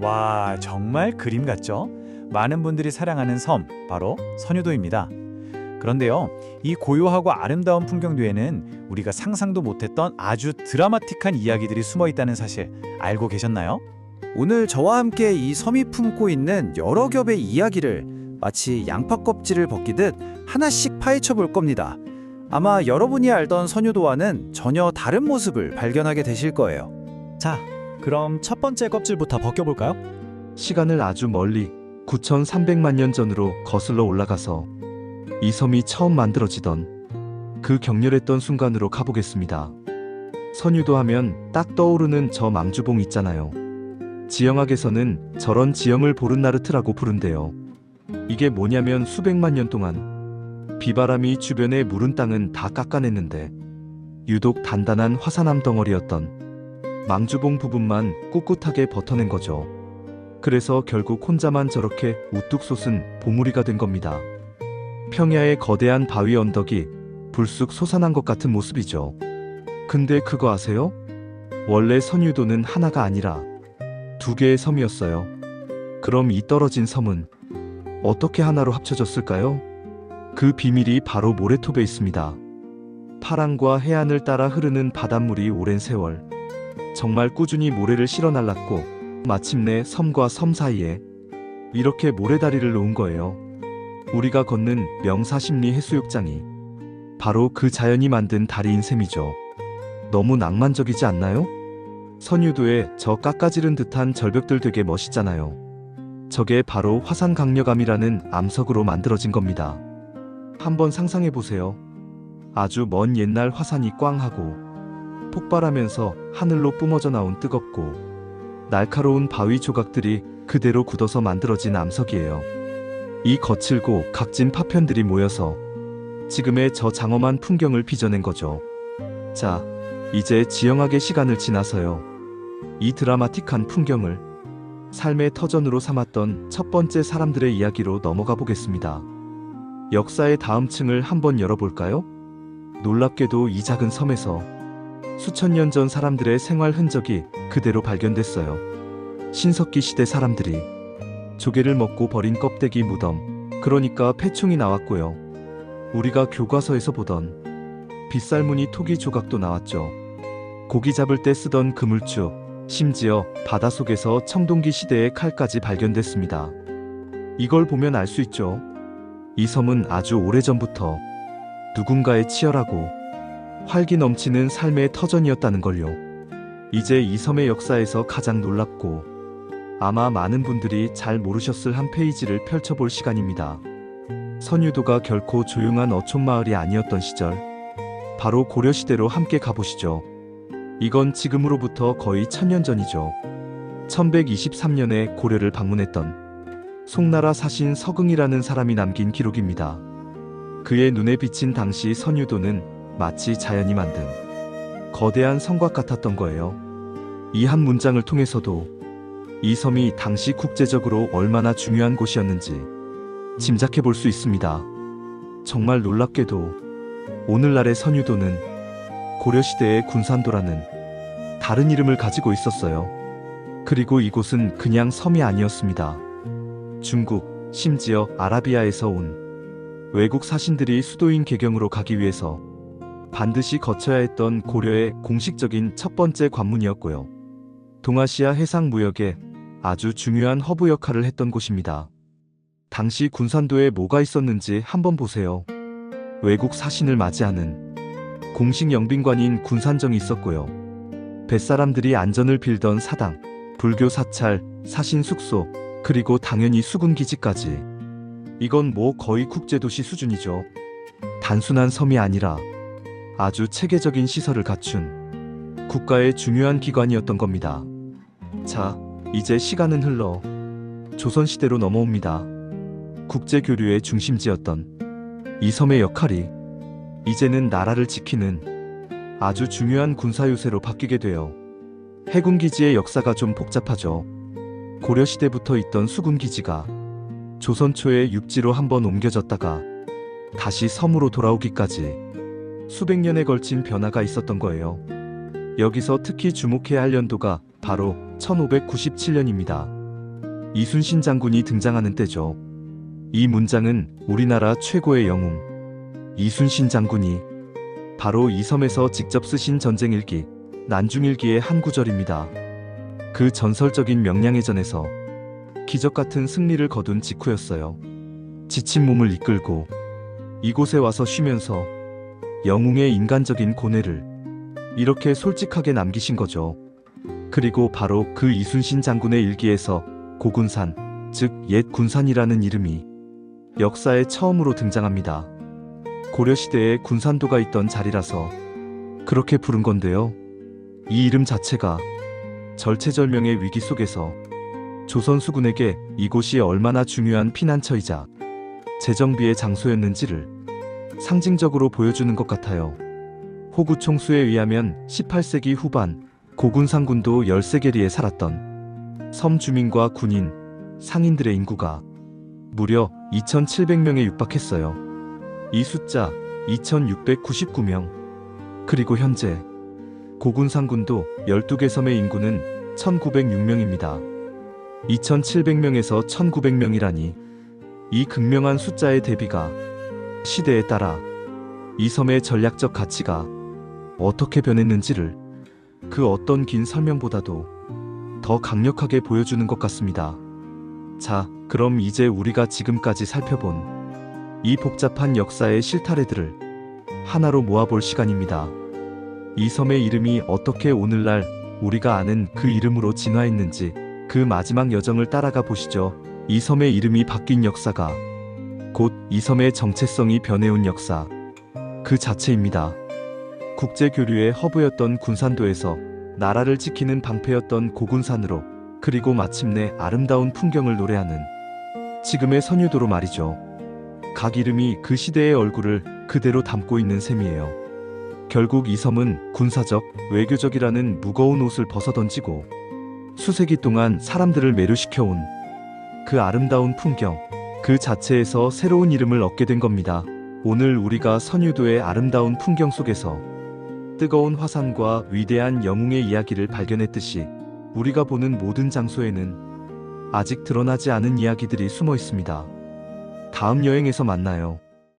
와, 정말 그림 같죠? 많은 분들이 사랑하는 섬, 바로 선유도입니다. 그런데요, 이 고요하고 아름다운 풍경 뒤에는 우리가 상상도 못했던 아주 드라마틱한 이야기들이 숨어 있다는 사실 알고 계셨나요? 오늘 저와 함께 이 섬이 품고 있는 여러 겹의 이야기를 마치 양파 껍질을 벗기듯 하나씩 파헤쳐 볼 겁니다. 아마 여러분이 알던 선유도와는 전혀 다른 모습을 발견하게 되실 거예요. 자, 그럼 첫 번째 껍질부터 벗겨볼까요? 시간을 아주 멀리 9,300만 년 전으로 거슬러 올라가서 이 섬이 처음 만들어지던 그 격렬했던 순간으로 가보겠습니다. 선유도 하면 딱 떠오르는 저 망주봉 있잖아요. 지형학에서는 저런 지형을 보른나르트라고 부른대요. 이게 뭐냐면 수백만 년 동안 비바람이 주변의 무른 땅은 다 깎아냈는데 유독 단단한 화산암 덩어리였던 망주봉 부분만 꿋꿋하게 버텨낸 거죠. 그래서 결국 혼자만 저렇게 우뚝 솟은 봉우리가 된 겁니다. 평야의 거대한 바위 언덕이 불쑥 솟아난 것 같은 모습이죠. 근데 그거 아세요? 원래 선유도는 하나가 아니라 두 개의 섬이었어요. 그럼 이 떨어진 섬은 어떻게 하나로 합쳐졌을까요? 그 비밀이 바로 모래톱에 있습니다. 파랑과 해안을 따라 흐르는 바닷물이 오랜 세월 정말 꾸준히 모래를 실어 날랐고 마침내 섬과 섬 사이에 이렇게 모래다리를 놓은 거예요. 우리가 걷는 명사십리 해수욕장이 바로 그 자연이 만든 다리인 셈이죠. 너무 낭만적이지 않나요? 선유도의 저 깎아지른 듯한 절벽들 되게 멋있잖아요. 저게 바로 화산강력암이라는 암석으로 만들어진 겁니다. 한번 상상해 보세요. 아주 먼 옛날 화산이 꽝 하고 폭발하면서 하늘로 뿜어져 나온 뜨겁고 날카로운 바위 조각들이 그대로 굳어서 만들어진 암석이에요. 이 거칠고 각진 파편들이 모여서 지금의 저 장엄한 풍경을 빚어낸 거죠. 자, 이제 지형학의 시간을 지나서요. 이 드라마틱한 풍경을 삶의 터전으로 삼았던 첫 번째 사람들의 이야기로 넘어가 보겠습니다. 역사의 다음 층을 한번 열어볼까요? 놀랍게도 이 작은 섬에서 수천 년 전 사람들의 생활 흔적이 그대로 발견됐어요. 신석기 시대 사람들이 조개를 먹고 버린 껍데기 무덤, 그러니까 폐충이 나왔고요. 우리가 교과서에서 보던 빗살무늬 토기 조각도 나왔죠. 고기 잡을 때 쓰던 그물추, 심지어 바닷속에서 청동기 시대의 칼까지 발견됐습니다. 이걸 보면 알 수 있죠. 이 섬은 아주 오래전부터 누군가의 치열하고 활기 넘치는 삶의 터전이었다는 걸요. 이제 이 섬의 역사에서 가장 놀랍고 아마 많은 분들이 잘 모르셨을 한 페이지를 펼쳐볼 시간입니다. 선유도가 결코 조용한 어촌마을이 아니었던 시절, 바로 고려시대로 함께 가보시죠. 이건 지금으로부터 거의 1000년 전이죠. 1123년에 고려를 방문했던 송나라 사신 서긍이라는 사람이 남긴 기록입니다. 그의 눈에 비친 당시 선유도는 마치 자연이 만든 거대한 성곽 같았던 거예요. 이 한 문장을 통해서도 이 섬이 당시 국제적으로 얼마나 중요한 곳이었는지 짐작해 볼 수 있습니다. 정말 놀랍게도 오늘날의 선유도는 고려시대의 군산도라는 다른 이름을 가지고 있었어요. 그리고 이곳은 그냥 섬이 아니었습니다. 중국, 심지어 아라비아에서 온 외국 사신들이 수도인 개경으로 가기 위해서 반드시 거쳐야 했던 고려의 공식적인 첫 번째 관문이었고요. 동아시아 해상 무역에 아주 중요한 허브 역할을 했던 곳입니다. 당시 군산도에 뭐가 있었는지 한번 보세요. 외국 사신을 맞이하는 공식 영빈관인 군산정이 있었고요. 뱃사람들이 안전을 빌던 사당, 불교 사찰, 사신 숙소, 그리고 당연히 수군기지까지. 이건 뭐 거의 국제도시 수준이죠. 단순한 섬이 아니라 아주 체계적인 시설을 갖춘 국가의 중요한 기관이었던 겁니다. 자, 이제 시간은 흘러 조선시대로 넘어옵니다. 국제교류의 중심지였던 이 섬의 역할이 이제는 나라를 지키는 아주 중요한 군사요새로 바뀌게 돼요. 해군기지의 역사가 좀 복잡하죠. 고려시대부터 있던 수군기지가 조선 초에 육지로 한번 옮겨졌다가 다시 섬으로 돌아오기까지 수백 년에 걸친 변화가 있었던 거예요. 여기서 특히 주목해야 할 연도가 바로 1597년입니다. 이순신 장군이 등장하는 때죠. 이 문장은 우리나라 최고의 영웅 이순신 장군이 바로 이 섬에서 직접 쓰신 전쟁일기 난중일기의 한 구절입니다. 그 전설적인 명량해전에서 기적 같은 승리를 거둔 직후였어요. 지친 몸을 이끌고 이곳에 와서 쉬면서 영웅의 인간적인 고뇌를 이렇게 솔직하게 남기신 거죠. 그리고 바로 그 이순신 장군의 일기에서 고군산, 즉 옛 군산이라는 이름이 역사에 처음으로 등장합니다. 고려시대에 군산도가 있던 자리라서 그렇게 부른 건데요. 이 이름 자체가 절체절명의 위기 속에서 조선 수군에게 이곳이 얼마나 중요한 피난처이자 재정비의 장소였는지를 상징적으로 보여주는 것 같아요. 호구총수에 의하면 18세기 후반 고군산군도 13개리에 살았던 섬 주민과 군인, 상인들의 인구가 무려 2,700명에 육박했어요. 이 숫자 2,699명. 그리고 현재 고군산군도 12개 섬의 인구는 1,906명입니다. 2,700명에서 1,900명이라니 이 극명한 숫자의 대비가 시대에 따라 이 섬의 전략적 가치가 어떻게 변했는지를 그 어떤 긴 설명보다도 더 강력하게 보여주는 것 같습니다. 자, 그럼 이제 우리가 지금까지 살펴본 이 복잡한 역사의 실타래들을 하나로 모아볼 시간입니다. 이 섬의 이름이 어떻게 오늘날 우리가 아는 그 이름으로 진화했는지 그 마지막 여정을 따라가 보시죠. 이 섬의 이름이 바뀐 역사가 곧 이 섬의 정체성이 변해온 역사 그 자체입니다. 국제교류의 허브였던 군산도에서 나라를 지키는 방패였던 고군산으로 그리고 마침내 아름다운 풍경을 노래하는 지금의 선유도로 말이죠. 각 이름이 그 시대의 얼굴을 그대로 담고 있는 셈이에요. 결국 이 섬은 군사적, 외교적이라는 무거운 옷을 벗어던지고 수세기 동안 사람들을 매료시켜온 그 아름다운 풍경, 그 자체에서 새로운 이름을 얻게 된 겁니다. 오늘 우리가 선유도의 아름다운 풍경 속에서 뜨거운 화산과 위대한 영웅의 이야기를 발견했듯이 우리가 보는 모든 장소에는 아직 드러나지 않은 이야기들이 숨어 있습니다. 다음 여행에서 만나요.